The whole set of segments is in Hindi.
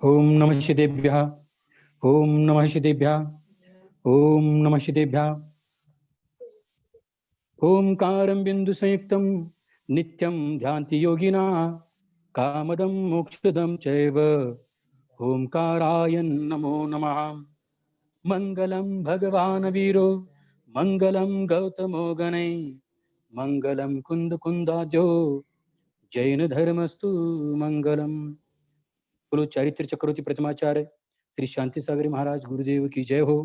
ओम नमः शिदेभ्यः। ओम नमः शिदेभ्यः। ओम नमः शिदेभ्यः। ओंकारं बिंदु संयुक्तं नित्यं ध्यान्ति योगिना कामदं मोक्षदं चैव ओंकाराय नमो नमः। मंगलम भगवान वीरो मंगलम गौतमो गणै मंगलम कुंद कुंदाद्यो जैन धर्मस्तु मंगलम। बोलो चारित्र चक्रवर्ती प्रतिमाचार्य श्री शांति सागर महाराज गुरुदेव की जय हो।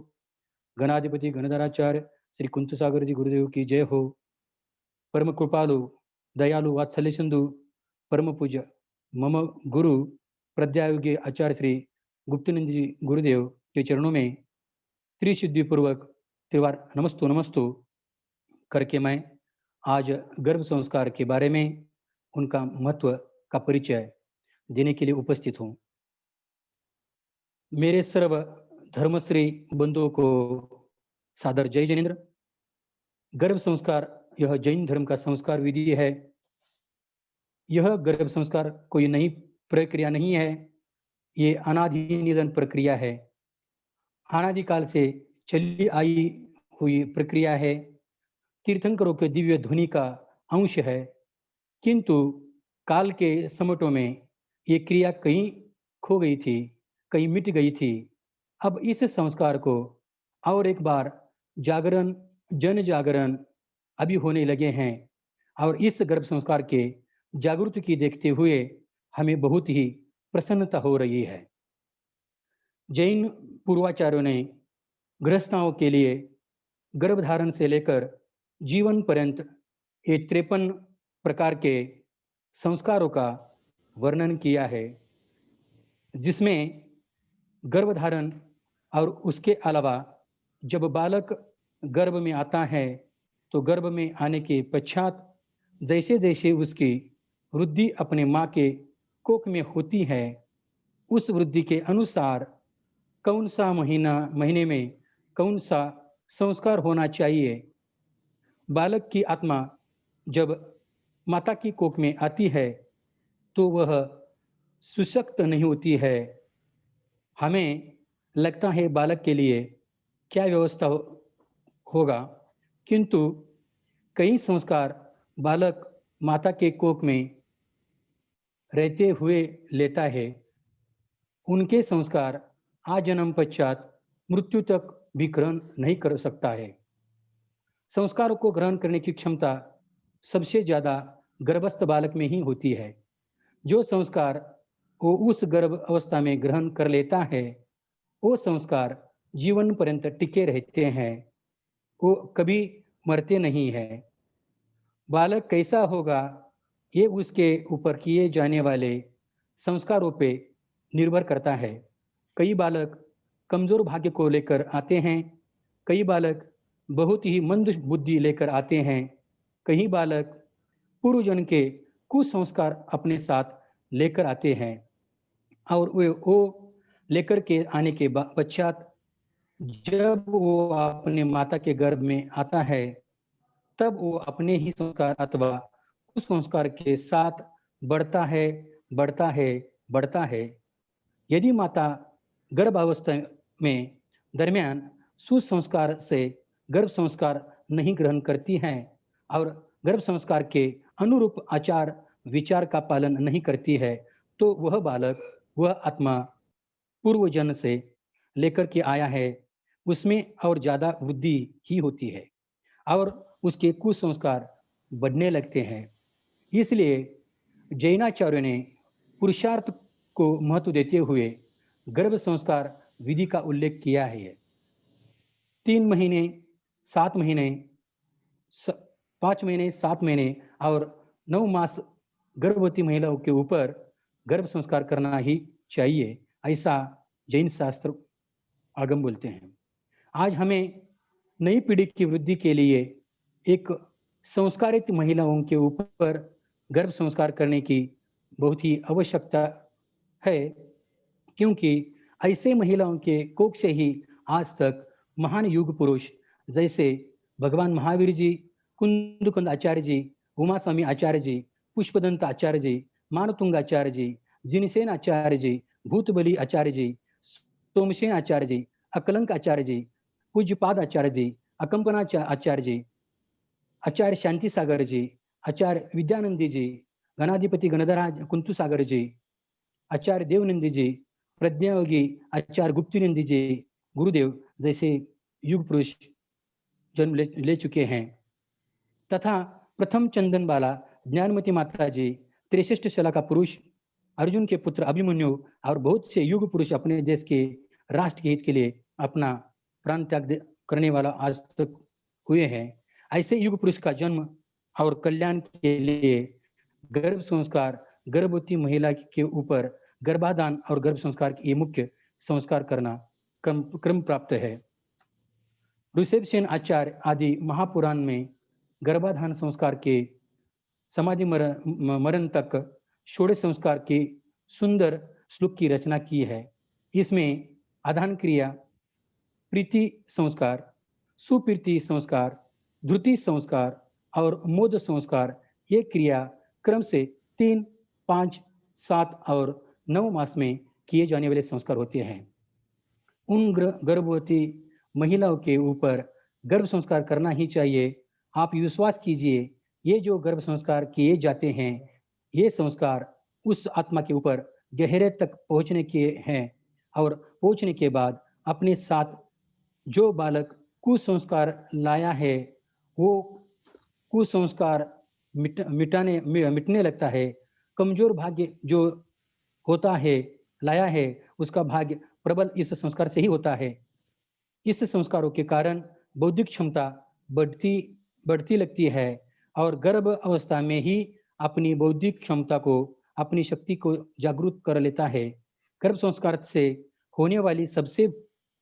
गणाधिपति गणधराचार्य श्री कुंत सागर जी गुरुदेव की जय हो। परम कृपालु दयालु वात्सल्य सिंधु परम पूज्य मम गुरु प्रद्यायोगी आचार्य श्री गुप्तनंद जी गुरुदेव के चरणों में त्रिशुद्धि पूर्वक त्रिवार नमस्तु नमस्तु करके मैं आज गर्भ संस्कार के बारे में उनका महत्व का परिचय देने के लिए उपस्थित हूँ। मेरे सर्व धर्मश्री बंधुओं को सादर जय जैनेन्द्र। गर्भ संस्कार यह जैन धर्म का संस्कार विधि है। यह गर्भ संस्कार कोई नई प्रक्रिया नहीं है, ये अनादि निधन प्रक्रिया है, अनादिकाल से चली आई हुई प्रक्रिया है, तीर्थंकरों के दिव्य ध्वनि का अंश है। किंतु काल के समटों में ये क्रिया कहीं खो गई थी, कहीं मिट गई थी। अब इस संस्कार को और एक बार जागरण, जन जागरण अभी होने लगे हैं और इस गर्भ संस्कार के जागृति की देखते हुए हमें बहुत ही प्रसन्नता हो रही है। जैन पूर्वाचार्यों ने गृहस्थाओं के लिए गर्भधारण से लेकर जीवन पर्यंत ये 53 प्रकार के संस्कारों का वर्णन किया है, जिसमें गर्भधारण और उसके अलावा जब बालक गर्भ में आता है तो गर्भ में आने के पश्चात जैसे जैसे उसकी वृद्धि अपने माँ के कोख में होती है, उस वृद्धि के अनुसार कौन सा महीने में कौन सा संस्कार होना चाहिए। बालक की आत्मा जब माता की कोख में आती है तो वह सुशक्त नहीं होती है। हमें लगता है बालक के लिए क्या व्यवस्था होगा, किंतु कई संस्कार बालक माता के कोख में रहते हुए लेता है। उनके संस्कार आजन्म पश्चात मृत्यु तक भी ग्रहण नहीं कर सकता है। संस्कारों को ग्रहण करने की क्षमता सबसे ज्यादा गर्भस्थ बालक में ही होती है। जो संस्कार वो उस गर्भ अवस्था में ग्रहण कर लेता है, वो संस्कार जीवन पर्यंत टिके रहते हैं, वो कभी मरते नहीं है। बालक कैसा होगा ये उसके ऊपर किए जाने वाले संस्कारों पे निर्भर करता है। कई बालक कमजोर भाग्य को लेकर आते हैं, कई बालक बहुत ही मंद बुद्धि लेकर आते हैं, कई बालक पूर्वजन्म के कुसंस्कार अपने साथ लेकर आते हैं और वो लेकर के आने के पश्चात जब वो अपने माता के गर्भ में आता है तब वो अपने ही संस्कार अथवा कुसंस्कार के साथ बढ़ता है, बढ़ता है, बढ़ता है। यदि माता गर्भावस्था में दरमियान सुसंस्कार से गर्भ संस्कार नहीं ग्रहण करती हैं और गर्भ संस्कार के अनुरूप आचार विचार का पालन नहीं करती है, तो वह बालक, वह आत्मा पूर्व जन्म से लेकर के आया है, उसमें और ज्यादा वृद्धि ही होती है और उसके कुसंस्कार बढ़ने लगते हैं। इसलिए जैनाचार्यों ने पुरुषार्थ को महत्व देते हुए गर्भ संस्कार विधि का उल्लेख किया है। 3 महीने, 7 महीने, 5 महीने, 7 महीने और 9 मास गर्भवती महिलाओं के ऊपर गर्भ संस्कार करना ही चाहिए, ऐसा जैन शास्त्र आगम बोलते हैं। आज हमें नई पीढ़ी की वृद्धि के लिए एक संस्कारित महिलाओं के ऊपर गर्भ संस्कार करने की बहुत ही आवश्यकता है, क्योंकि ऐसे महिलाओं के कोख से ही आज तक महान युग पुरुष जैसे भगवान महावीर जी, कुंद आचार्य जी, उमा स्वामी आचार्य जी, पुष्पदंत आचार्य जी, मानतुंगाचार्य जी, जिनसेन आचार्य जी, भूतबली आचार्य जी, सोमसेन आचार्य जी, अकलंक आचार्य जी, पूज्यपाद आचार्य जी, अकंपना आचार्य जी, आचार्य शांति सागर जी, आचार्य विद्यानंदी जी, गणाधिपति गणधराज कुंतु सागर जी, आचार्य देवनंदी जी, प्रज्ञायोगी आचार्य गुप्तिनंदी जी, गुरुदेव जैसे युग पुरुष जन्म ले चुके हैं तथा प्रथम चंदन बाला ज्ञानमती माता जी, 63 शला का पुरुष अर्जुन के पुत्र अभिमन्यु और बहुत से युग पुरुष अपने देश के राष्ट्र के हित के लिए अपना प्राण त्याग करने वाला आज तक हुए हैं। ऐसे युग पुरुष का जन्म और कल्याण के लिए गर्भ संस्कार गर्भवती महिला के ऊपर गर्भाधान और गर्भ संस्कार के मुख्य संस्कार करना क्रम प्राप्त है। ऋषभसेन आचार्य आदि महापुराण में गर्भाधान संस्कार के समाधि मरण तक 16 संस्कार की सुंदर श्लोक की रचना की है। इसमें आधान क्रिया, प्रीति संस्कार, सुप्रीति संस्कार, धृति संस्कार और मोद संस्कार ये क्रिया क्रम से 3, 5, 7 और 9 मास में किए जाने वाले संस्कार होते हैं। उन गर्भवती महिलाओं के ऊपर गर्भ संस्कार करना ही चाहिए। आप विश्वास कीजिए, ये जो गर्भ संस्कार किए जाते हैं, ये संस्कार उस आत्मा के ऊपर गहरे तक पहुंचने के हैं और पहुंचने के बाद अपने साथ जो बालक कुसंस्कार लाया है, वो कुसंस्कार मिटने लगता है। कमजोर भाग्य जो होता है, लाया है, उसका भाग्य प्रबल इस संस्कार से ही होता है। इस संस्कारों के कारण बौद्धिक क्षमता बढ़ती लगती है और गर्भ अवस्था में ही अपनी बौद्धिक क्षमता को, अपनी शक्ति को जागरूक कर लेता है। गर्भ संस्कार से होने वाली सबसे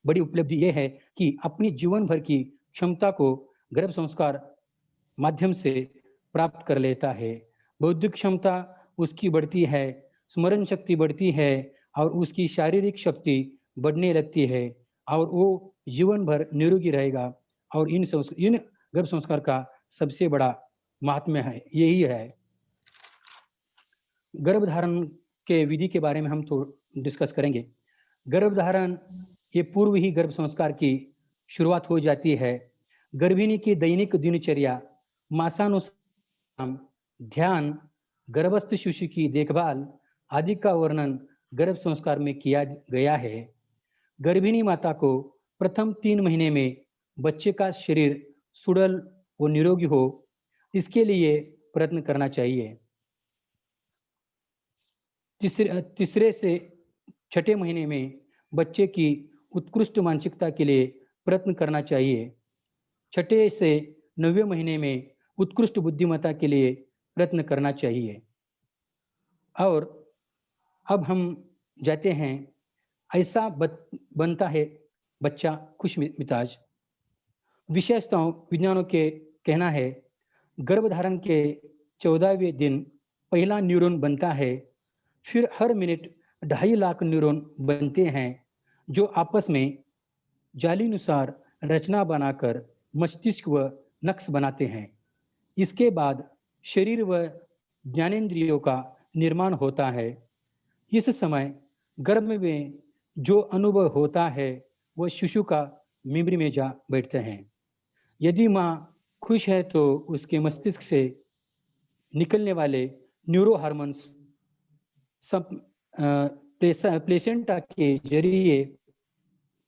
बड़ी उपलब्धि यह है कि अपनी जीवन भर की क्षमता को गर्भ संस्कार माध्यम से प्राप्त कर लेता है। बौद्धिक क्षमता उसकी बढ़ती है, स्मरण शक्ति बढ़ती है और उसकी शारीरिक शक्ति बढ़ने लगती है और वो जीवन भर निरोगी रहेगा। और इन गर्भ संस्कार का सबसे बड़ा महात्म्य है, यही है। गर्भधारण के विधि के बारे में हम तो डिस्कस करेंगे। गर्भधारण ये पूर्व ही गर्भ संस्कार की शुरुआत हो जाती है। गर्भिणी की दैनिक दिनचर्या, मासानुसार ध्यान, गर्भस्थ शिशु की देखभाल आदि का वर्णन गर्भ संस्कार में किया गया है। गर्भिणी माता को प्रथम 3 महीने में बच्चे का शरीर सुडल व निरोगी हो, इसके लिए प्रयत्न करना चाहिए। तीसरे से 6ठे महीने में बच्चे की उत्कृष्ट मानसिकता के लिए प्रयत्न करना चाहिए। 6ठे से 9वें महीने में उत्कृष्ट बुद्धिमत्ता के लिए प्रयत्न करना चाहिए। और अब हम जाते हैं, ऐसा बनता है बच्चा खुश मिजाज। विशेषताओं विज्ञानों के कहना है, गर्भधारण के 14वें दिन पहला न्यूरॉन बनता है, फिर हर मिनट 2.5 लाख न्यूरॉन बनते हैं जो आपस में जालीनुसार रचना बनाकर मस्तिष्क व नक्श बनाते हैं। इसके बाद शरीर व ज्ञानेंद्रियों का निर्माण होता है। इस समय गर्भ में जो अनुभव होता है वह शिशु का मेमोरी में जा बैठते हैं। यदि माँ खुश है तो उसके मस्तिष्क से निकलने वाले न्यूरो हार्मोन्स सब प्लेसेंटा के जरिए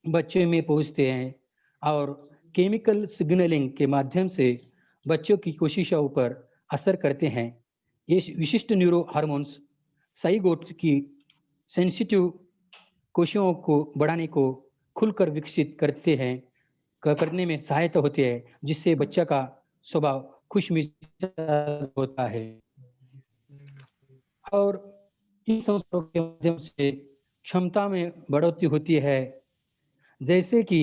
बच्चे में पहुंचते हैं और केमिकल सिग्नलिंग के माध्यम से बच्चों की कोशिकाओं पर असर करते हैं। ये विशिष्ट न्यूरो हार्मोन्स साइगोट की सेंसिटिव कोशिकाओं को बढ़ाने को खुलकर विकसित करने में सहायता होती है, जिससे बच्चा का स्वभाव खुशमिजाज होता है। और इन संस्थाओं के माध्यम से क्षमता में बढ़ोतरी होती है। जैसे कि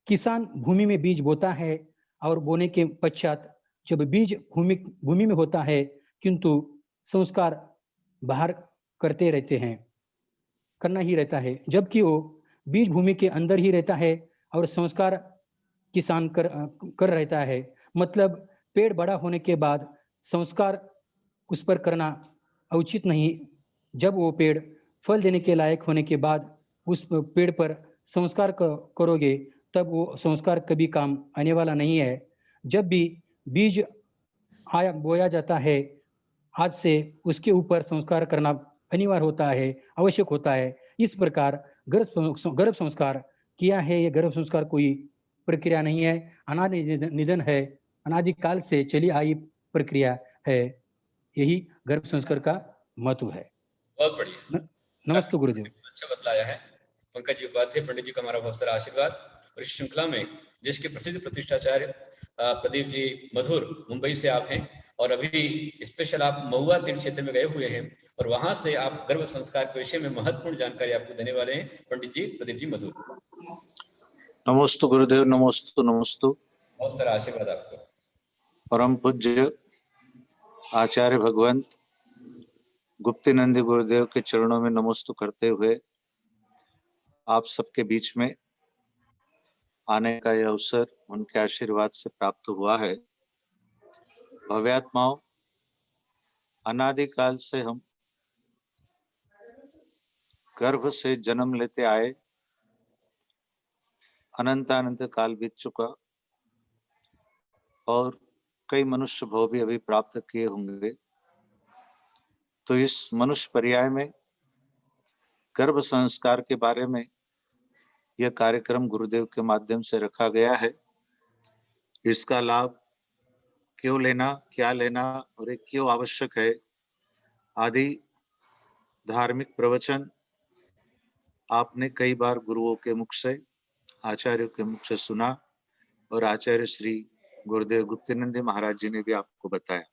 किसान भूमि में बीज बोता है और बोने के पश्चात जब बीज भूमि में होता है, किंतु संस्कार बाहर करना ही रहता है, जबकि वो बीज भूमि के अंदर ही रहता है और संस्कार किसान कर रहता है। मतलब पेड़ बड़ा होने के बाद संस्कार उस पर करना उचित नहीं। जब वो पेड़ फल देने के लायक होने के बाद उस पेड़ पर संस्कार करोगे, तब वो संस्कार कभी काम आने वाला नहीं है। जब भी बीज आया बोया जाता है, आज से उसके ऊपर संस्कार करना अनिवार्य होता है, आवश्यक होता है। इस प्रकार गर्भ संस्कार किया है। ये गर्भ संस्कार कोई प्रक्रिया नहीं है, अनादि निधन है, अनादिकाल से चली आई प्रक्रिया है। यही गर्भ संस्कार का महत्व है। बहुत बढ़िया, नमस्ते गुरुदेव। अच्छा बतलाया है पंकज जी उपाध्याय पंडित जी का हमारा बहुत सारा आशीर्वाद। और इस श्रृंखला में देश के प्रसिद्ध प्रतिष्ठाचार्य प्रदीप जी मधुर मुंबई से आप हैं, और अभी स्पेशल आप महुआ तीर्थ क्षेत्र में गए हुए हैं, और वहां से आप गर्भ संस्कार के विषय में महत्वपूर्ण जानकारी आपको देने वाले हैं पंडित जी प्रदीप जी मधुर। नमोस्तु गुरुदेव, नमोस्तु नमोस्तु। बहुत सारा आशीर्वाद आपको। परम पूज्य आचार्य भगवंत गुप्तिनंदी गुरुदेव के चरणों में नमोस्तु करते हुए आप सबके बीच में आने का यह अवसर उनके आशीर्वाद से प्राप्त हुआ है। भव्यात्माओं, अनादिकाल से हम गर्भ से जन्म लेते आए, अनंत काल बीत चुका और कई मनुष्य भव भी अभी प्राप्त किए होंगे। तो इस मनुष्य पर्याय में गर्भ संस्कार के बारे में यह कार्यक्रम गुरुदेव के माध्यम से रखा गया है। इसका लाभ क्यों लेना, क्या लेना और ये क्यों आवश्यक है आदि धार्मिक प्रवचन आपने कई बार गुरुओं के मुख से, आचार्यों के मुख से सुना, और आचार्य श्री गुरुदेव गुप्तिनंदी महाराज जी ने भी आपको बताया।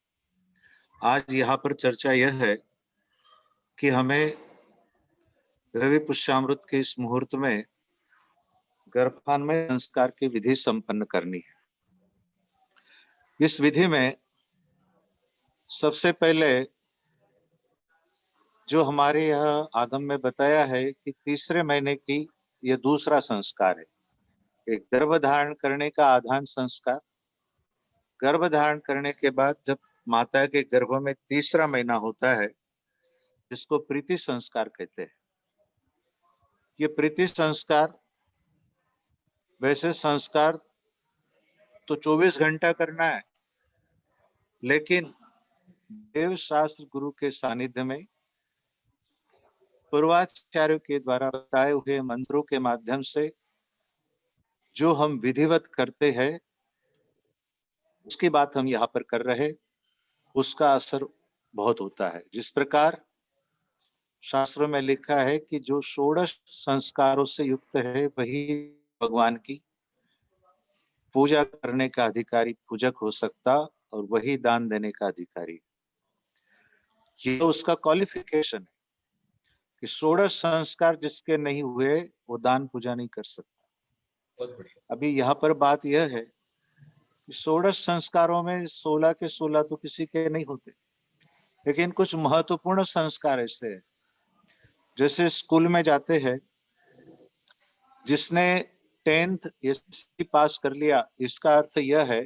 आज यहाँ पर चर्चा यह है कि हमें रवि पुष्यामृत के इस मुहूर्त में गर्भान्वय संस्कार की विधि संपन्न करनी है। इस विधि में सबसे पहले जो हमारे यह आगम में बताया है कि तीसरे महीने की यह दूसरा संस्कार है। एक गर्भ धारण करने का आधान संस्कार, गर्भ धारण करने के बाद जब माता के गर्भ में तीसरा महीना होता है, जिसको प्रीति संस्कार कहते हैं। ये प्रीति संस्कार, वैसे संस्कार तो 24 घंटा करना है, लेकिन देव शास्त्र गुरु के सानिध्य में पूर्वाचार्यों के द्वारा बताए हुए मंत्रों के माध्यम से जो हम विधिवत करते हैं, उसकी बात हम यहाँ पर कर रहे, उसका असर बहुत होता है। जिस प्रकार शास्त्रों में लिखा है कि जो षोडश संस्कारों से युक्त है वही भगवान की पूजा करने का अधिकारी पूजक हो सकता, और वही दान देने का अधिकारी। ये उसका क्वालिफिकेशन है कि षोडश संस्कार जिसके नहीं हुए वो दान पूजा नहीं कर सकता। अभी यहाँ पर बात यह है कि षोडश संस्कारों में 16 के 16 तो किसी के नहीं होते, लेकिन कुछ महत्वपूर्ण संस्कार ऐसे हैं। जैसे स्कूल में जाते हैं, जिसने 10th एसएससी पास कर लिया, इसका अर्थ यह है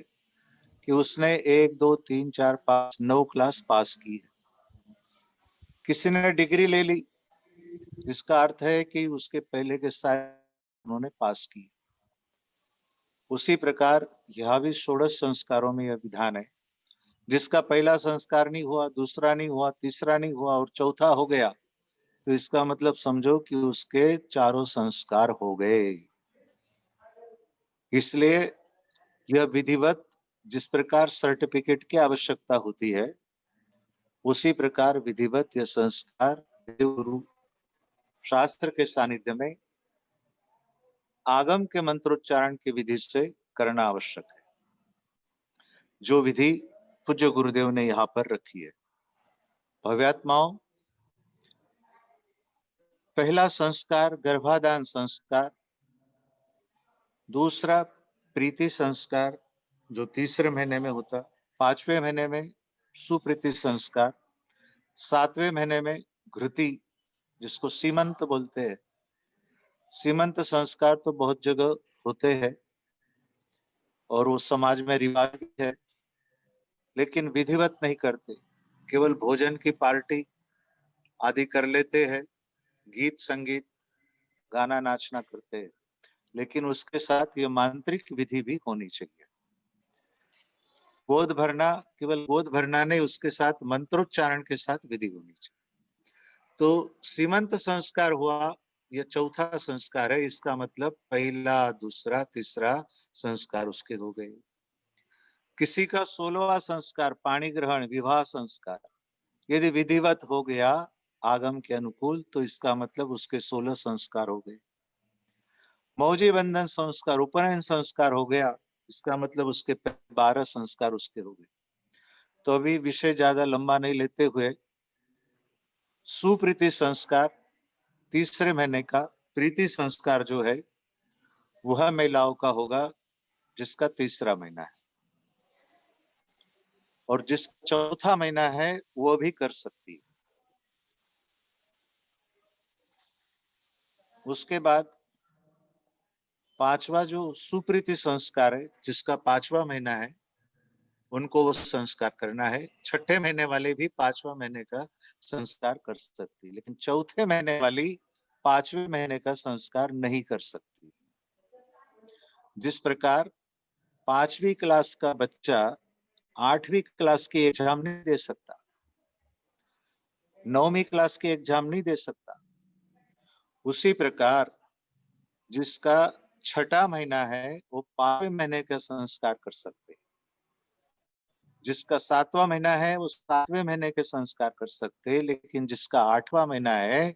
कि उसने 1 2 3 4 5 9 क्लास पास की है। किसी ने डिग्री ले ली, इसका अर्थ है कि उसके पहले के साल उन्होंने पास की। उसी प्रकार यह भी षोडश संस्कारों में यह विधान है, जिसका पहला संस्कार नहीं हुआ, दूसरा नहीं हुआ, तीसरा नहीं हुआ और चौथा हो गया, तो इसका मतलब समझो कि उसके चारों संस्कार हो गए। इसलिए यह विधिवत, जिस प्रकार सर्टिफिकेट की आवश्यकता होती है, उसी प्रकार विधिवत यह संस्कार गुरु शास्त्र के सानिध्य में आगम के मंत्रोच्चारण की विधि से करना आवश्यक है, जो विधि पूज्य गुरुदेव ने यहाँ पर रखी है। भव्यात्माओं, पहला संस्कार गर्भाधान संस्कार, दूसरा प्रीति संस्कार जो तीसरे महीने में होता, 5वें महीने में सुप्रीति संस्कार, 7वें महीने में घृति जिसको सीमंत बोलते हैं। सीमंत संस्कार तो बहुत जगह होते हैं और वो समाज में रिवाज भी है, लेकिन विधिवत नहीं करते, केवल भोजन की पार्टी आदि कर लेते हैं, गीत संगीत गाना नाचना करते हैं, लेकिन उसके साथ ये मांत्रिक विधि भी होनी चाहिए। गोद भरना, केवल गोद भरना नहीं, उसके साथ मंत्रोच्चारण के साथ विधि होनी चाहिए। तो सीमंत संस्कार हुआ, यह चौथा संस्कार है, इसका मतलब पहला, दूसरा, तीसरा संस्कार उसके हो गए। किसी का 16वां संस्कार पाणी ग्रहण, विवाह संस्कार, यदि विधिवत हो गया आगम के अनुकूल, तो इसका मतलब उसके 16 संस्कार हो गए। मौजी बंधन संस्कार, उपनयन संस्कार हो गया, इसका मतलब उसके 12 संस्कार उसके हो गए। तो अभी विषय ज्यादा लंबा नहीं लेते हुए, सुप्रीति संस्कार, तीसरे महीने का प्रीति संस्कार जो है वह महिलाओं का होगा जिसका तीसरा महीना है, और जिस चौथा महीना है वो भी कर सकती है। उसके बाद पांचवा जो सुप्रीति संस्कार है, जिसका 5वां महीना है, उनको वो संस्कार करना है। छठे महीने वाले भी 5वां महीने का संस्कार कर सकती है, लेकिन चौथे महीने वाली 5वें महीने का संस्कार नहीं कर सकती। जिस प्रकार 5वीं क्लास का बच्चा 8वीं क्लास की एग्जाम नहीं दे सकता, 9वीं क्लास की एग्जाम नहीं दे सकता, उसी प्रकार जिसका छठा महीना है वो 5वें महीने का संस्कार कर सकते हैं। जिसका 7वां महीना है वो 7वें महीने के संस्कार कर सकते हैं, लेकिन जिसका 8वां महीना है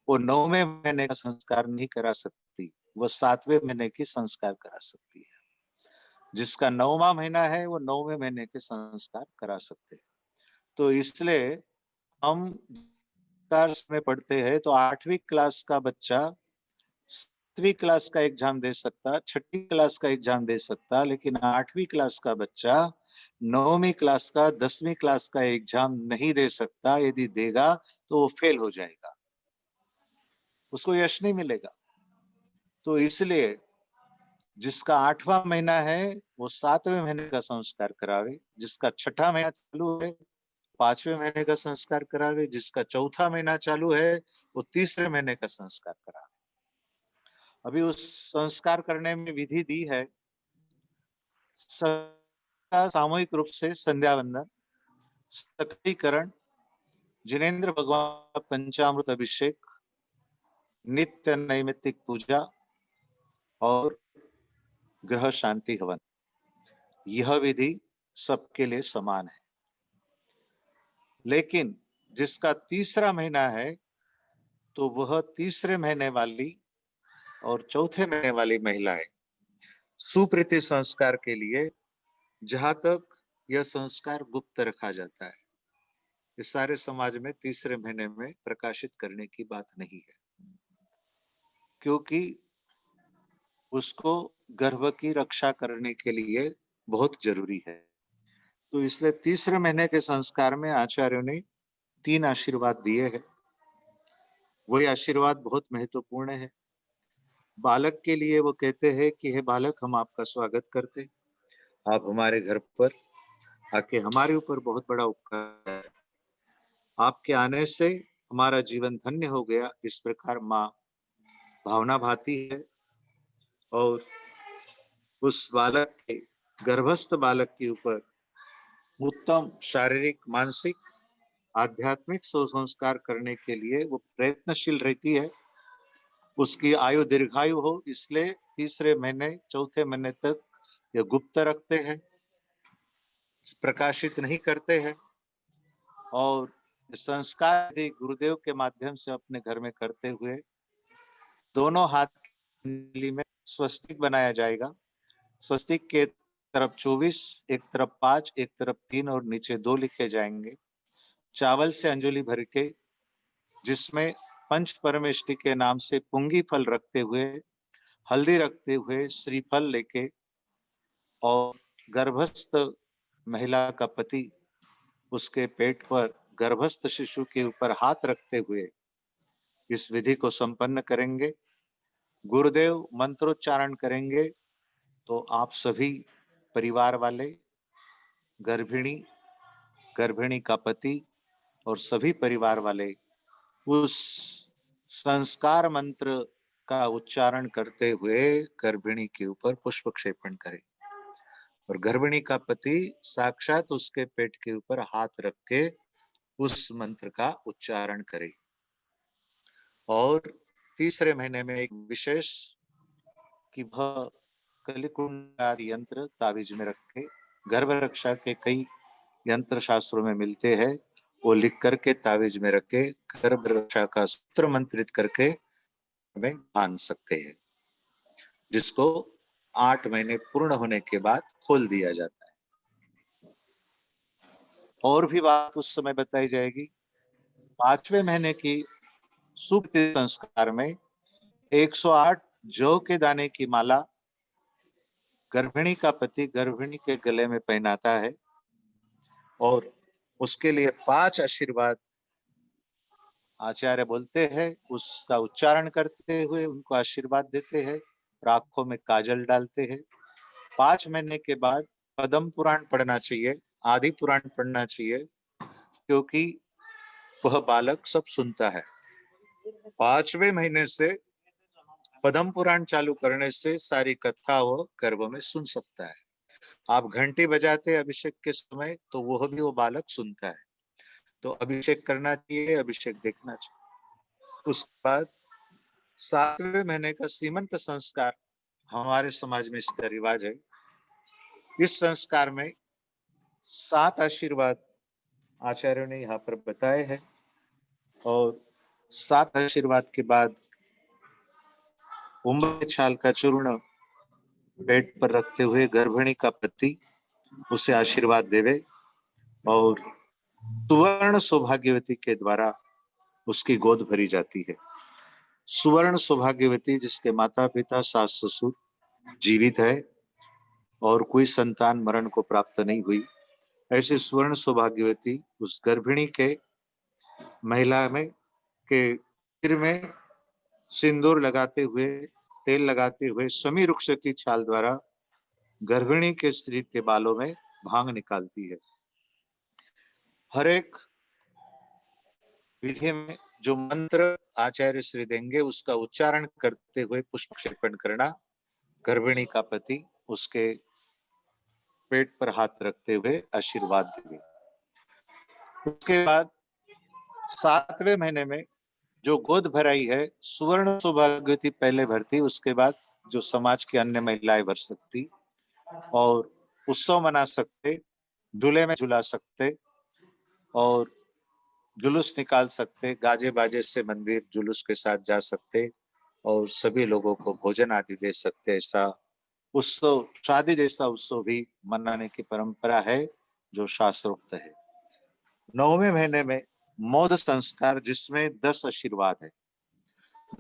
वो 9वें महीने का संस्कार नहीं करा सकती, वो 7वें महीने की संस्कार करा सकती है। जिसका 9वां महीना है वो 9वें महीने के संस्कार करा सकते हैं। तो इसलिए हम क्लास में पढ़ते हैं तो 8वीं क्लास का बच्चा 7वीं क्लास का एग्जाम दे सकता, 6ठी क्लास का एग्जाम दे सकता, लेकिन 8वीं क्लास का बच्चा 9वीं क्लास का, 10वीं क्लास का एग्जाम नहीं दे सकता। यदि देगा तो वो फेल हो जाएगा, उसको यश नहीं मिलेगा। तो इसलिए जिसका 8वां महीना है वो 7वें महीने का संस्कार करावे, जिसका छठा महीना चालू है 5वें महीने का संस्कार करावे, जिसका चौथा महीना चालू है वो 3रे महीने का संस्कार करावे। अभी उस संस्कार करने में विधि दी है, सामूहिक रूप से संध्या वंदन, सक्रियकरण, जिनेंद्र भगवान पंचामृत अभिषेक, नित्य नैमित्तिक पूजा और ग्रह शांति हवन। यह विधि सबके लिए समान है। लेकिन जिसका 3रा महीना है तो वह 3रे महीने वाली और चौथे महीने वाली महिलाएं सुप्रीति संस्कार के लिए, जहां तक यह संस्कार गुप्त रखा जाता है, इस सारे समाज में 3रे महीने में प्रकाशित करने की बात नहीं है, क्योंकि उसको गर्भ की रक्षा करने के लिए बहुत जरूरी है। तो इसलिए 3रे महीने के संस्कार में आचार्यों ने 3 आशीर्वाद दिए हैं। वही आशीर्वाद बहुत महत्वपूर्ण है। बालक के लिए वो कहते हैं कि हे बालक, हम आपका स्वागत करते, आप हमारे घर पर आके हमारे ऊपर बहुत बड़ा उपकार है, आपके आने से हमारा जीवन धन्य हो गया। इस प्रकार माँ भावना भाती है और उस बालक के, गर्भस्थ बालक के ऊपर उत्तम शारीरिक, मानसिक, आध्यात्मिक संस्कार करने के लिए वो प्रयत्नशील रहती है। उसकी आयु दीर्घायु हो, इसलिए 3रे महीने, चौथे महीने तक ये गुप्त रखते हैं, प्रकाशित नहीं करते हैं। और संस्कार यदि गुरुदेव के माध्यम से अपने घर में करते हुए दोनों हाथ की में स्वस्तिक बनाया जाएगा। स्वस्तिक के तरफ 24, एक तरफ 5, एक तरफ 3 और नीचे 2 लिखे जाएंगे। चावल से अंजलि भर के, जिसमें पंच परमेष्टि के नाम से पुंगी फल रखते हुए, हल्दी रखते हुए, श्रीफल लेके और गर्भस्थ महिला का पति उसके पेट पर गर्भस्थ शिशु के ऊपर हाथ रखते हुए इस विधि को संपन्न करेंगे। गुरुदेव मंत्रोच्चारण करेंगे तो आप सभी परिवार वाले, गर्भिणी, गर्भिणी का पति और सभी परिवार वाले उस संस्कार मंत्र का उच्चारण करते हुए गर्भिणी के ऊपर पुष्प क्षेपण करें और गर्भिणी का पति साक्षात उसके पेट के ऊपर हाथ रख के उस मंत्र का उच्चारण करे। और तीसरे महीने में एक विशेष कि वह कलिकुंड आदि यंत्र ताबीज में रखे। गर्भ रक्षा के कई यंत्र शास्त्रों में मिलते हैं, वो लिख करके ताबीज में रखे गर्भ रक्षा का सूत्र मंत्रित करके में बांध सकते हैं, जिसको 8 महीने पूर्ण होने के बाद खोल दिया जाता है। और भी बात उस समय बताई जाएगी। 5वें महीने की सुप्ति संस्कार में 108 जौ के दाने की माला गर्भिणी का पति गर्भिणी के गले में पहनाता है और उसके लिए 5 आशीर्वाद आचार्य बोलते हैं, उसका उच्चारण करते हुए उनको आशीर्वाद देते हैं और आंखों में काजल डालते हैं। 5 महीने के बाद पद्म पुराण पढ़ना चाहिए, आदि पुराण पढ़ना चाहिए, क्योंकि वह बालक सब सुनता है। 5वें महीने से पद्म पुराण चालू करने से सारी कथा वो गर्भ में सुन सकता है। आप घंटी बजाते अभिषेक के समय तो वह भी वो बालक सुनता है। तो अभिषेक करना चाहिए, अभिषेक देखना चाहिए। उसके बाद 7वें महीने का सीमंत संस्कार हमारे समाज में इसका रिवाज है। इस संस्कार में 7 आशीर्वाद आचार्यों ने यहाँ पर बताए हैं और 7 आशीर्वाद के बाद उम्र छाल का चूर्ण पेट पर रखते हुए गर्भिणी का पति उसे आशीर्वाद देवे और सुवर्ण सौभाग्यवती के द्वारा उसकी गोद भरी जाती है। सुवर्ण सौभाग्यवती जिसके माता पिता सास ससुर जीवित है और कोई संतान मरण को प्राप्त नहीं हुई, ऐसे सुवर्ण सौभाग्यवती उस गर्भिणी के महिला में के सिर में सिंदूर लगाते हुए, तेल लगाते हुए शमी वृक्ष की छाल द्वारा गर्भिणी के शरीर के बालों में भांग निकालती है। हर एक विधि में जो मंत्र आचार्य श्री देंगे उसका उच्चारण करते हुए पुष्प क्षेपण करना, गर्भिणी का पति उसके पेट पर हाथ रखते हुए आशीर्वाद देंगे। उसके बाद 7वें महीने में जो गोद भराई है, सुवर्ण सौभाग्यवती पहले भरती, उसके बाद जो समाज की अन्य महिलाएं भर सकती और उत्सव मना सकते, झूले में झूला सकते और जुलूस निकाल सकते, गाजे बाजे से मंदिर जुलूस के साथ जा सकते और सभी लोगों को भोजन आदि दे सकते। ऐसा उत्सव, शादी जैसा उत्सव भी मनाने की परंपरा है जो शास्त्रोक्त है। 9वें महीने में मोद संस्कार जिसमें 10 आशीर्वाद है।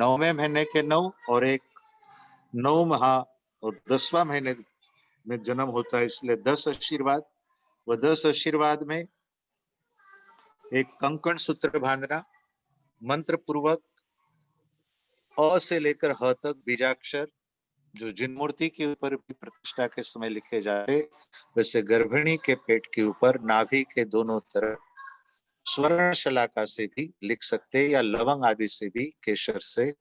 9वें महीने के 9 और एक 9 माह और 10वां महीने में जन्म होता है, इसलिए 10 आशीर्वाद। वह 10 आशीर्वाद में एक कंकण सूत्र बांधना, मंत्र पूर्वक अ से लेकर ह तक बीजाक्षर जो जिन मूर्ति के ऊपर भी प्रतिष्ठा के समय लिखे जाते, वैसे गर्भिणी के पेट के ऊपर नाभि के दोनों तरफ स्वर्ण शलाका से भी लिख सकते या लवंग आदि से भी, केसर से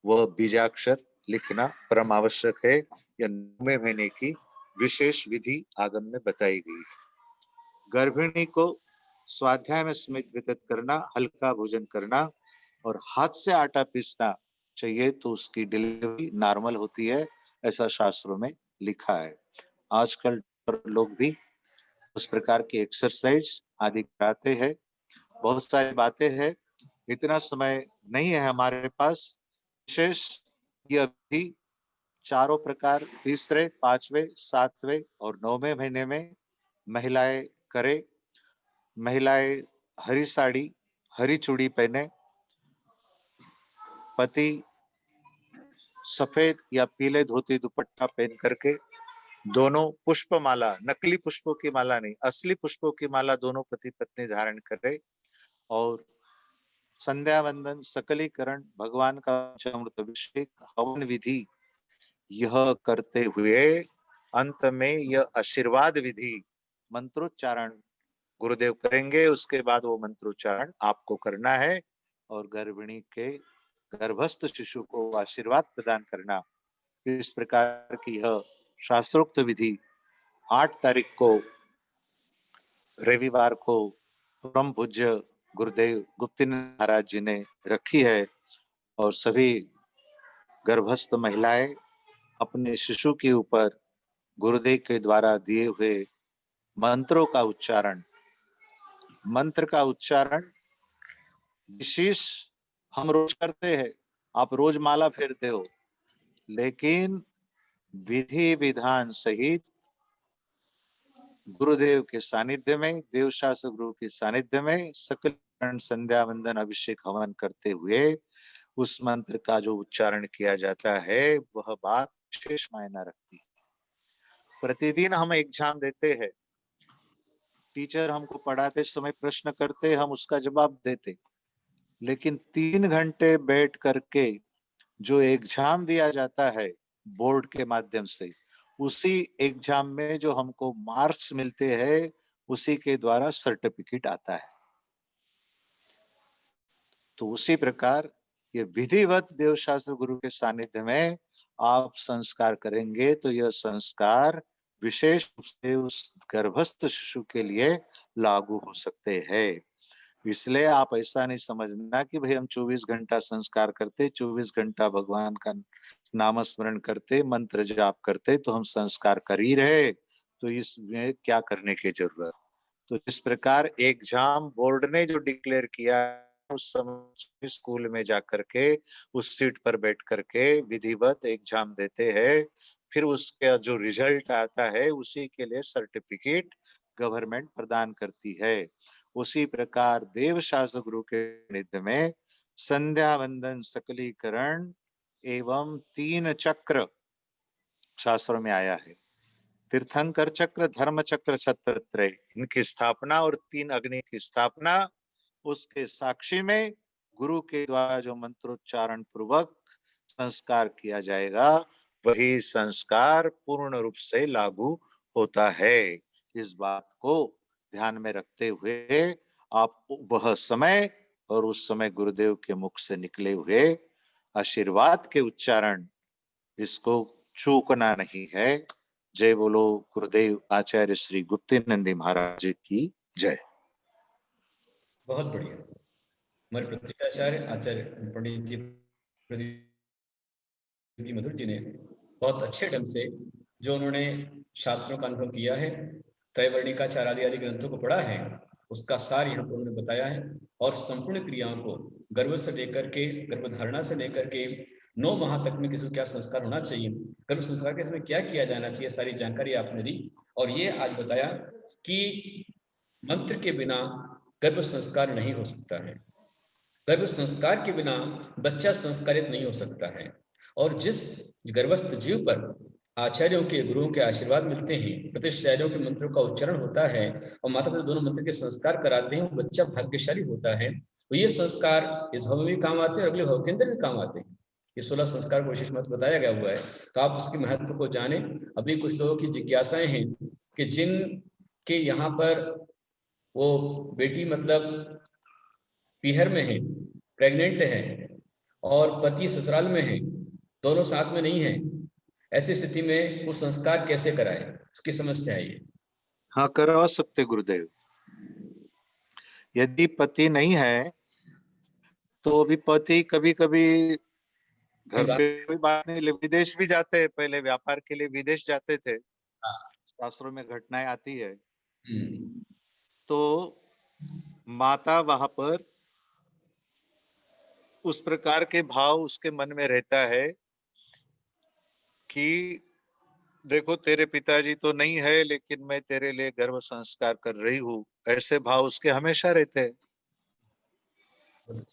वह बीजाक्षर लिखना परम आवश्यक है। यह 9वें महीने की विशेष विधि आगम में बताई गई है। गर्भिणी को स्वाध्याय में समेत वितत करना, हल्का भोजन करना और हाथ से आटा पीसना चाहिए तो उसकी डिलीवरी नॉर्मल होती है, ऐसा शास्त्रों में लिखा है। आजकल लोग भी उस प्रकार की एक्सरसाइज आदि कराते हैं। बहुत सारी बातें हैं, इतना समय नहीं है हमारे पास। विशेष यह भी चारों प्रकार 3रे, 5वें, 7वें और 9वें महीने में महिलाएं करें। महिलाएं हरी साड़ी, हरी चूड़ी पहने, पति सफेद या पीले धोती दुपट्टा पहन करके दोनों पुष्प माला, नकली पुष्पों की माला नहीं, असली पुष्पों की माला दोनों पति पत्नी धारण करे और संध्या वंदन, सकलीकरण, भगवान का पंचामृत अभिषेक, हवन विधि यह करते हुए अंत में यह आशीर्वाद विधि मंत्रोच्चारण गुरुदेव करेंगे, उसके बाद वो मंत्रोच्चारण आपको करना है और गर्भिणी के गर्भस्थ शिशु को आशीर्वाद प्रदान करना। इस प्रकार की यह शास्त्रोक्त विधि 8 तारीख को रविवार को परम पूज्य गुरुदेव गुप्तिन महाराज जी ने रखी है और सभी गर्भस्थ महिलाएं अपने शिशु के ऊपर गुरुदेव के द्वारा दिए हुए मंत्रों का उच्चारण, मंत्र का उच्चारण विशेष हम रोज करते हैं, आप रोज माला फेरते हो, लेकिन विधि विधान सहित गुरुदेव के सानिध्य में, देव शास्त्र गुरु के सानिध्य में सकल संध्या वंदन अभिषेक हवन करते हुए उस मंत्र का जो उच्चारण किया जाता है वह बात विशेष मायना रखती है। प्रतिदिन हम एग्जाम देते हैं, टीचर हमको पढ़ाते समय प्रश्न करते, हम उसका जवाब देते, लेकिन 3 घंटे बैठ करके जो एग्जाम दिया जाता है बोर्ड के माध्यम से, उसी एग्जाम में जो हमको मार्क्स मिलते हैं उसी के द्वारा सर्टिफिकेट आता है। तो उसी प्रकार ये विधिवत देव शास्त्र गुरु के सानिध्य में आप संस्कार करेंगे तो यह संस्कार विशेष रूप से उस गर्भस्थ शिशु के लिए लागू हो सकते हैं। इसलिए आप ऐसा नहीं समझना कि भाई हम 24 घंटा संस्कार करते, 24 घंटा भगवान का नाम स्मरण करते, मंत्र जाप करते तो हम संस्कार कर ही रहे, तो इसमें क्या करने की जरूरत। तो इस प्रकार एग्जाम बोर्ड ने जो डिक्लेयर किया उस समय स्कूल में जाकर के उस सीट पर बैठ करके विधिवत एग्जाम देते हैं, फिर उसका जो रिजल्ट आता है उसी के लिए सर्टिफिकेट गवर्नमेंट प्रदान करती है। उसी प्रकार देव शास्त्र गुरु के निध में संध्या वंदन सकलीकरण एवं 3 चक्र शास्त्रों में आया है, तीर्थंकर चक्र, धर्म चक्र, छत्रत्रय, इनकी स्थापना और 3 अग्नि की स्थापना, उसके साक्षी में गुरु के द्वारा जो मंत्रोच्चारण पूर्वक संस्कार किया जाएगा वही संस्कार पूर्ण रूप से लागू होता है। इस बात को ध्यान में रखते हुए आप वह समय और उस समय गुरुदेव के मुख से निकले हुए आशीर्वाद के उच्चारण, इसको चूकना नहीं है। जय बोलो गुरुदेव आचार्य श्री गुप्तिनंदी महाराज जी की जय। बहुत बढ़िया। हमारे प्रतिष्ठाचार्य आचार्य पंडित जी मधुर जी ने बहुत अच्छे ढंग से जो उन्होंने शास्त्रों का अनुभव किया है, त्रैवर्णिकाचार आदि ग्रंथों को पढ़ा है, उसका सार यहाँ पर उन्होंने बताया है और संपूर्ण क्रियाओं को गर्भ से लेकर के, गर्भधारणा से लेकर के 9 माह तक में किसी को क्या संस्कार होना चाहिए, गर्भ संस्कार के समय क्या किया जाना चाहिए, सारी जानकारी आपने दी। और ये आज बताया कि मंत्र के बिना गर्भ संस्कार नहीं हो सकता है, गर्भ संस्कार के बिना बच्चा संस्कारित नहीं हो सकता है। और जिस गर्भस्थ जीव पर आचार्यों के, गुरुओं के आशीर्वाद मिलते हैं, प्रतिष्ठाचार्यों के मंत्रों का उच्चारण होता है और माता पिता दोनों मंत्र के संस्कार कराते हैं, वो बच्चा भाग्यशाली होता है। तो ये संस्कार इस भव में भी काम आते हैं और अगले भव के अंदर भी काम आते हैं। ये 16 संस्कार को विशेष महत्व बताया गया हुआ है, तो आप उसके महत्व को जाने। अभी कुछ लोगों की जिज्ञासाएं हैं कि जिन के यहाँ पर वो बेटी मतलब पीहर में है, प्रेग्नेंट है और पति ससुराल में है, दोनों साथ में नहीं है, ऐसी स्थिति में वो संस्कार कैसे कराए, उसकी समस्या है ये। हाँ, करवा सकते गुरुदेव। यदि पति नहीं है तो अभी पति कभी कभी घर पे कोई बात नहीं, विदेश भी जाते हैं, पहले व्यापार के लिए विदेश जाते थे, शास्त्रों में घटनाएं आती है। तो माता वहां पर उस प्रकार के भाव उसके मन में रहता है कि देखो तेरे पिताजी तो नहीं है लेकिन मैं तेरे लिए गर्भ संस्कार कर रही हूँ, ऐसे भाव उसके हमेशा रहते हैं।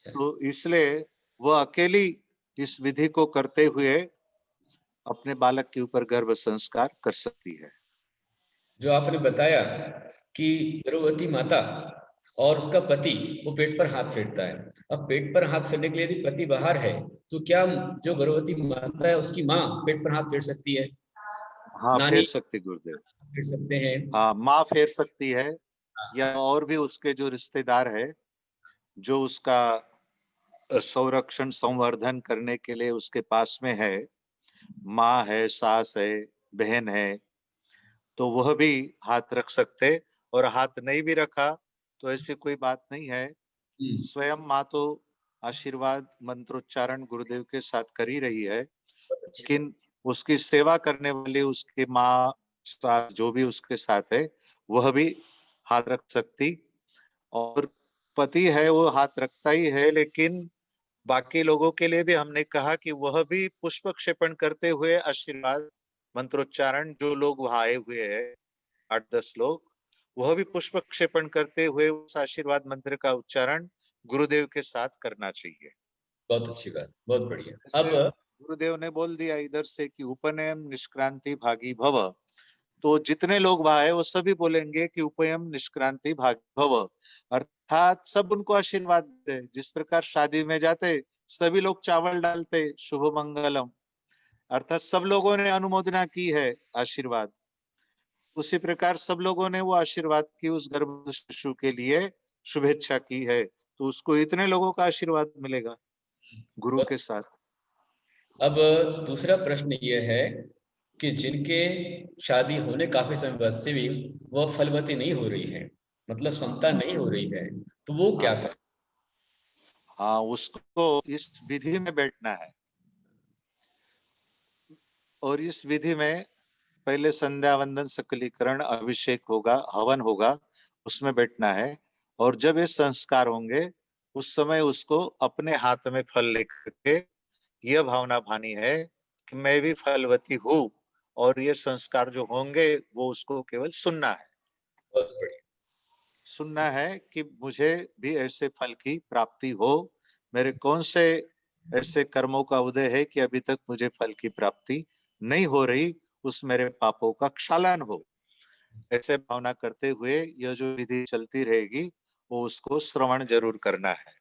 तो इसलिए वह अकेली इस विधि को करते हुए अपने बालक के ऊपर गर्भ संस्कार कर सकती है। जो आपने बताया कि गर्भवती माता और उसका पति वो पेट पर हाथ फेरता है, अब पेट पर हाथ फेरने के लिए यदि पति बाहर है तो क्या जो गर्भवती माता है उसकी माँ पेट पर हाथ फेर सकती है? हाँ, नानी फेर सकती गुरुदेव, फेर सकते हैं। हाँ माँ फेर सकती है, या और भी उसके जो रिश्तेदार है, जो उसका संरक्षण संवर्धन करने के लिए उसके पास में है, माँ है, सास है, बहन है, तो वह भी हाथ रख सकते। और हाथ नहीं भी रखा तो ऐसी कोई बात नहीं है, स्वयं माँ तो आशीर्वाद मंत्रोच्चारण गुरुदेव के साथ कर ही रही है, लेकिन उसकी सेवा करने वाली उसकी माँ, सास, जो भी उसके साथ है, वह भी हाथ रख सकती। और पति है वो हाथ रखता ही है, लेकिन बाकी लोगों के लिए भी हमने कहा कि वह भी पुष्प क्षेपण करते हुए आशीर्वाद मंत्रोच्चारण, जो लोग वहां आए हुए हैं 8-10 लोग, वह भी पुष्प क्षेपण करते हुए उस आशीर्वाद मंत्र का उच्चारण गुरुदेव के साथ करना चाहिए। बहुत अच्छी बात, बहुत बढ़िया। जैसे अब गुरुदेव ने बोल दिया इधर से कि उपनयन निष्क्रांति भागी भव, तो जितने लोग वहां है वो सभी बोलेंगे कि उपयम निष्क्रांति भागी भव, अर्थात सब उनको आशीर्वाद दे। जिस प्रकार शादी में जाते सभी लोग चावल डालते शुभ मंगलम, अर्थात सब लोगों ने अनुमोदना की है आशीर्वाद, उसी प्रकार सब लोगों ने वो आशीर्वाद की उस गर्भ शिशु के लिए शुभेच्छा की है, तो उसको इतने लोगों का आशीर्वाद मिलेगा गुरु के साथ। अब दूसरा प्रश्न ये है कि जिनके शादी होने काफी समय बाद से भी वह फलवती नहीं हो रही है, मतलब संतान नहीं हो रही है, तो वो क्या हाँ, करें? हाँ, उसको इस विधि में बैठना है, और इस विधि में पहले संध्या वंदन सकलीकरण अभिषेक होगा, हवन होगा, उसमें बैठना है। और जब ये संस्कार होंगे उस समय उसको अपने हाथ में फल लेकर के यह भावना भानी है कि मैं भी फलवती हूँ, और ये संस्कार जो होंगे वो उसको केवल सुनना है। बहुत बढ़िया। सुनना है कि मुझे भी ऐसे फल की प्राप्ति हो, मेरे कौन से ऐसे कर्मों का उदय है कि अभी तक मुझे फल की प्राप्ति नहीं हो रही, उस मेरे पापों का क्षालन हो। ऐसे भावना करते हुए यह जो विधि चलती रहेगी वो उसको श्रवण जरूर करना है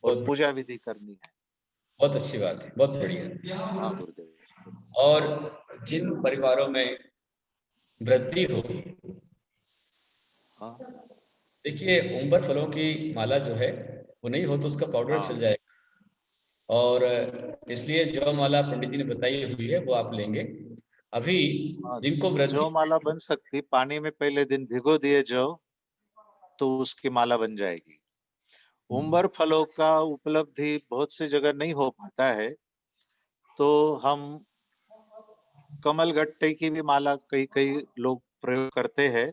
बहुत और बढ़िया, पूजा विधि करनी है। बहुत अच्छी बात है, बहुत बढ़िया। हाँ गुरुदेव। और जिन परिवारों में वृद्धि हो, हाँ, देखिए उम्बर फलों की माला जो है वो नहीं हो तो उसका पाउडर चल हाँ, जाएगा, और इसलिए जो माला पंडित जी ने बताई हुई है वो आप लेंगे। अभी हाँ, जिनको वृद्धि, जौ माला बन सकती, पानी में पहले दिन भिगो दिए जौ तो उसकी माला बन जाएगी। उम्बर फलों का उपलब्धि बहुत सी जगह नहीं हो पाता है, तो हम कमल गट्टे की भी माला कई कई लोग प्रयोग करते हैं,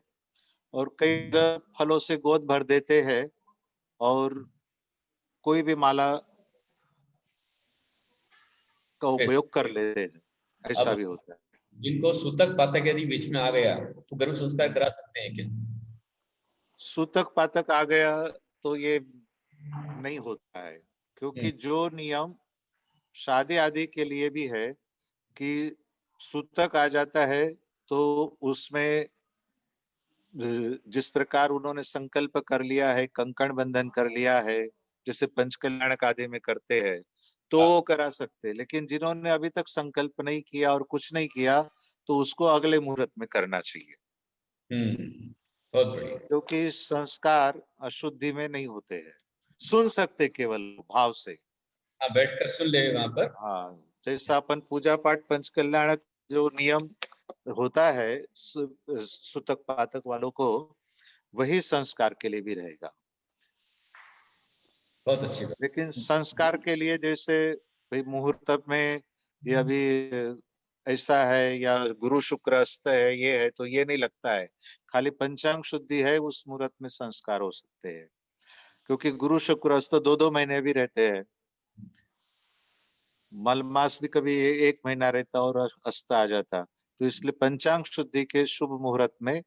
और कई जगह फलों से गोद भर देते हैं और कोई भी माला का उपयोग कर लेते हैं, ऐसा अब भी होता है। जिनको सूतक पातक यदि बीच में आ गया तो गर्भ संस्कार करा सकते हैं क्या? सूतक पातक आ गया तो ये नहीं होता है, क्योंकि जो नियम शादी आदि के लिए भी है कि सूतक आ जाता है तो उसमें जिस प्रकार उन्होंने संकल्प कर लिया है, कंकण बंधन कर लिया है, जैसे पंचकल्याणक आदि में करते हैं, तो वो करा सकते हैं। लेकिन जिन्होंने अभी तक संकल्प नहीं किया और कुछ नहीं किया, तो उसको अगले मुहूर्त में करना चाहिए, बहुत बढ़िया। क्योंकि संस्कार अशुद्धि में नहीं होते हैं, सुन सकते केवल भाव से। हाँ, बैठकर सुन ले वहां पर। हाँ, जैसा अपन पूजा पाठ पंचकल्याणक जो नियम होता है सुतक पातक वालों को, वही संस्कार के लिए भी रहेगा। बहुत अच्छी बात। लेकिन संस्कार के लिए जैसे भाई मुहूर्त में ये अभी ऐसा है या गुरु शुक्र अस्त है, ये है, तो ये नहीं लगता है। खाली पंचांग शुद्धि है उस मुहूर्त में संस्कार हो सकते हैं, क्योंकि गुरु शुक्र अस्त 2-2 महीने भी रहते हैं। मल मास भी कभी 1 महीना रहता और अस्त आ जाता, तो इसलिए पंचांग शुद्धि के शुभ मुहूर्त में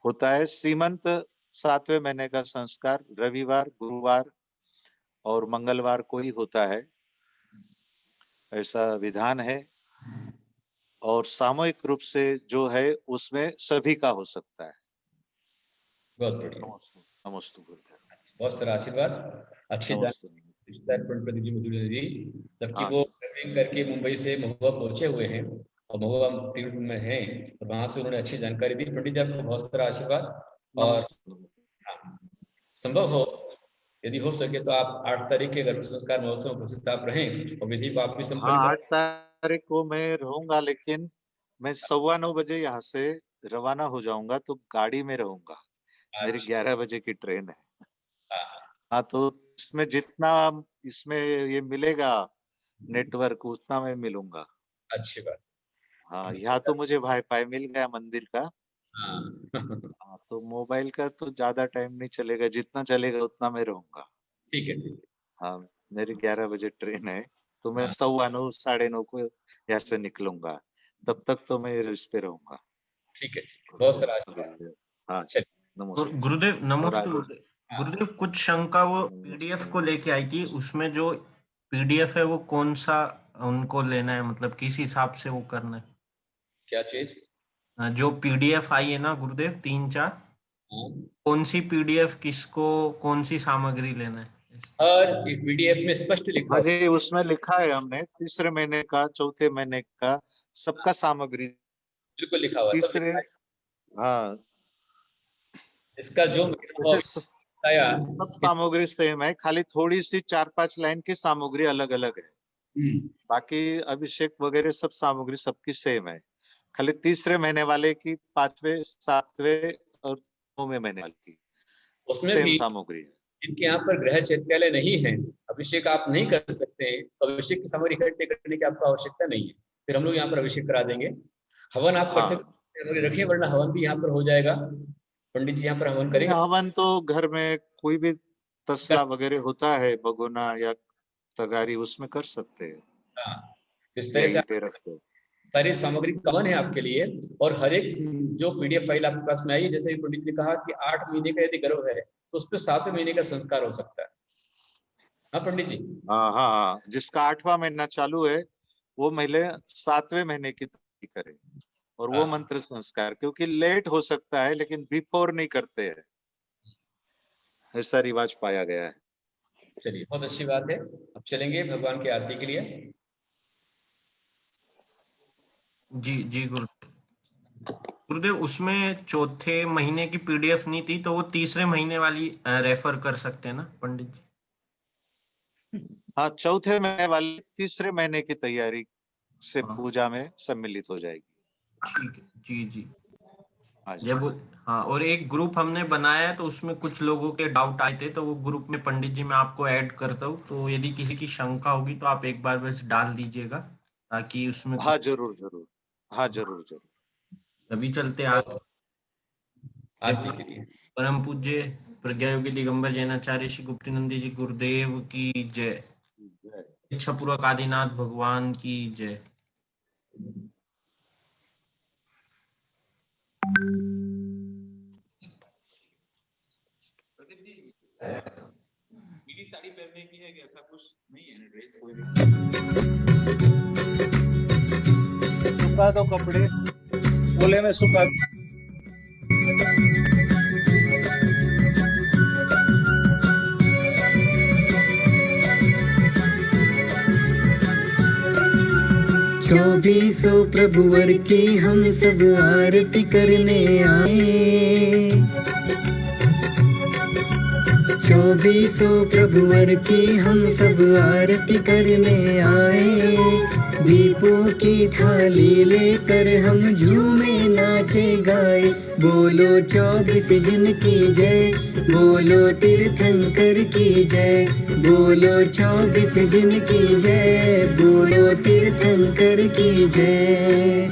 होता है। सीमंत 7वें महीने का संस्कार रविवार, गुरुवार और मंगलवार को ही होता है, ऐसा विधान है। और सामूहिक रूप से जो है उसमें सभी का हो सकता है। बहुत बढ़िया, नमस्तु, नमस्तु गुरुदेव। बहुत सारा आशीर्वाद। अच्छी नमस्तु। जानकारी प्रदीप जी मधुर जी, जबकि हाँ वो जी। ट्रैवलिंग करके मुंबई से महुआ पहुंचे हुए हैं और महुआ तीर्थ में हैं, और वहां से उन्होंने अच्छी जानकारी दी। पंडित जी आपको बहुत सारा आशीर्वाद। और हाँ, संभव हो, यदि हो सके तो आप 8 तारीख के गर्भ संस्कार महोत्सव में उपस्थित आप रहें और विधि को आप भी संपन्न हाँ, करें। 8 तारीख को मैं रहूंगा, लेकिन मैं 9:15 बजे यहाँ से रवाना हो जाऊंगा, तो गाड़ी में रहूंगा। मेरी अच्छा, 11 बजे की ट्रेन है। हाँ, हाँ, तो इसमें जितना इसमें ये मिलेगा नेटवर्क, उतना मैं मिलूंगा। अच्छी बात। हाँ, यहाँ तो मुझे वाईफाई मिल गया मंदिर का। हाँ हाँ, तो मोबाइल का तो ज्यादा टाइम नहीं चलेगा, जितना चलेगा उतना मैं रहूंगा। ठीक है, ठीक हाँ, मेरी 11 बजे ट्रेन है, तो मैं है। हाँ, 9:15 9:30 को यहाँ से निकलूंगा। तब तक तो मैं इस पे रहूंगा। ठीक है, बहुत सारा आशीर्वाद। गुरुदेव। हाँ, चलिए, नमस्ते। गुरुदेव और नमस्ते आगे। गुरुदेव। हाँ, गुरुदेव कुछ शंका वो पीडीएफ को लेके आई थी, उसमें जो पीडीएफ है वो कौन सा उनको लेना है, मतलब किस हिसाब से वो करना है? क्या चीज? जो पीडीएफ आई है ना गुरुदेव 3-4, हाँ, कौन सी पीडीएफ किसको कौन सी सामग्री लेना है? और एक पीडीएफ में स्पष्ट लिखा हाँ हो। जी, उसमें लिखा है हमने तीसरे महीने का, चौथे महीने का सबका सामग्री। बिल्कुल लिखा हुआ है, सब तीसरे, लिखा है। हाँ, इसका जो महीना जैसे होगा बताया। सब सामग्री सेम है, खाली थोड़ी सी 4-5 लाइन की सामग्री अलग अलग है। बाकी अभिषेक वगैरह सब सामग्री सबकी सेम है। खाली तीसरे महीने वाले की 5वें 7वें और 9वें महीने वाले की उसमें सेम भी सामग्री है। जिनके यहाँ पर गृह चैत्यालय नहीं है, अभिषेक आप नहीं कर सकते हैं, तो अभिषेक की सामग्री इकट्ठे करने की आपको आवश्यकता नहीं है, फिर हम लोग यहाँ पर अभिषेक करा देंगे। हवन आप कर हाँ, सकते हैं, सामग्री रखिए, वरना हवन भी यहाँ पर हो जाएगा, पंडित जी यहाँ पर हवन करेंगे। हवन तो घर में कोई भी तसला वगैरह होता है, भगोना या तगारी, उसमें कर सकते हैं, हाँ, इस या तरह से ईंटें रख दो। सारी सामग्री कमन है आपके लिए। और हर एक जो पीडीएफ फाइल आपके पास में आई है, जैसे पंडित ने कहा कि 8 महीने का यदि गर्भ है तो उस पर 7वें महीने का संस्कार हो सकता है। हाँ पंडित जी। हाँ हाँ हाँ, जिसका 8वां महीना चालू है वो महीने 7वें महीने की तैयारी करे, और वो हाँ, मंत्र संस्कार, क्योंकि लेट हो सकता है लेकिन बिफोर नहीं करते हैं, ऐसा रिवाज पाया गया है। चलिए, बहुत अच्छी बात है। अब चलेंगे भगवान की आरती के लिए। जी जी गुरुदेव, उसमें चौथे महीने की पीडीएफ नहीं थी, तो वो तीसरे महीने वाली रेफर कर सकते हैं ना पंडित जी? हाँ, चौथे महीने वाली तीसरे महीने की तैयारी से हाँ, पूजा में सम्मिलित हो जाएगी। ठीक है, जी जी। हाँ जी। जब हाँ, और एक ग्रुप हमने बनाया है तो उसमें कुछ लोगों के डाउट आए थे, तो वो ग्रुप में पंडित जी मैं आपको ऐड करता हूँ, तो यदि किसी की शंका होगी तो आप एक बार बस डाल दीजिएगा, ताकि उसमें हाँ जरूर जरूर, हाँ जरूर जरूर। अभी चलते बहुत आरती जय के लिए। परम पूज्य प्रज्ञा योगी दिगंबर जैनाचार्य श्री गुप्तिनंदी जी गुरुदेव की जय। इच्छापूर्वक आदिनाथ भगवान की जय। पीली साड़ी पहनने की है कि ऐसा कुछ नहीं है, ड्रेस कोई भी। सुखा दो कपड़े, ओले में सुखा। चौबीसों प्रभुवर की हम सब आरती करने आए। चौबीसों प्रभुवर की हम सब आरती करने आए। दीपों की थाली लेकर हम झूमे नाचे गाए। बोलो 24 जिन की जय, बोलो तीर्थंकर की जय, बोलो 24 जिन की जय, बोलो तीर्थंकर की जय।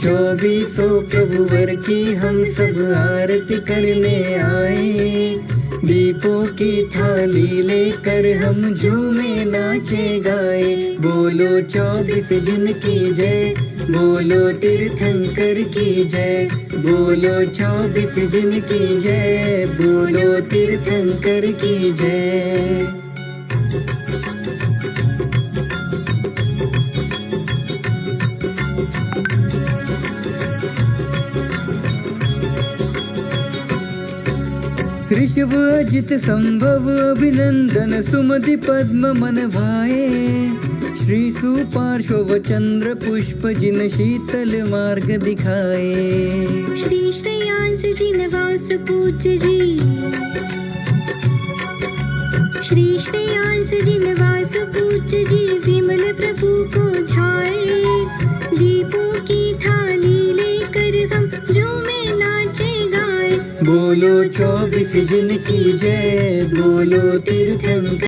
चौबीसों प्रभुवर की हम सब आरती करने आए। दीपों की थाली लेकर हम झूमे नाचे गाए। बोलो 24 जिन की जय, बोलो तीर्थंकर की जय, बोलो 24 जिन की जय, बोलो तीर्थंकर की जय। ऋषभ अजित संभव अभिनंदन सुमति पद्म मन भाए। श्री सुपार्श्व चंद्र पुष्प जिन शीतल मार्ग दिखाए। श्री श्रेयांस जिन वास पूज्य जी, श्री श्रेयांस जिन वास पूज्य जी, विमल प्रभु को ध्याए। दीपों की थाली लेकर हम झूमे नाचे गाए। बोलो 24 जिनकी जय, बोलो तीर्थंकर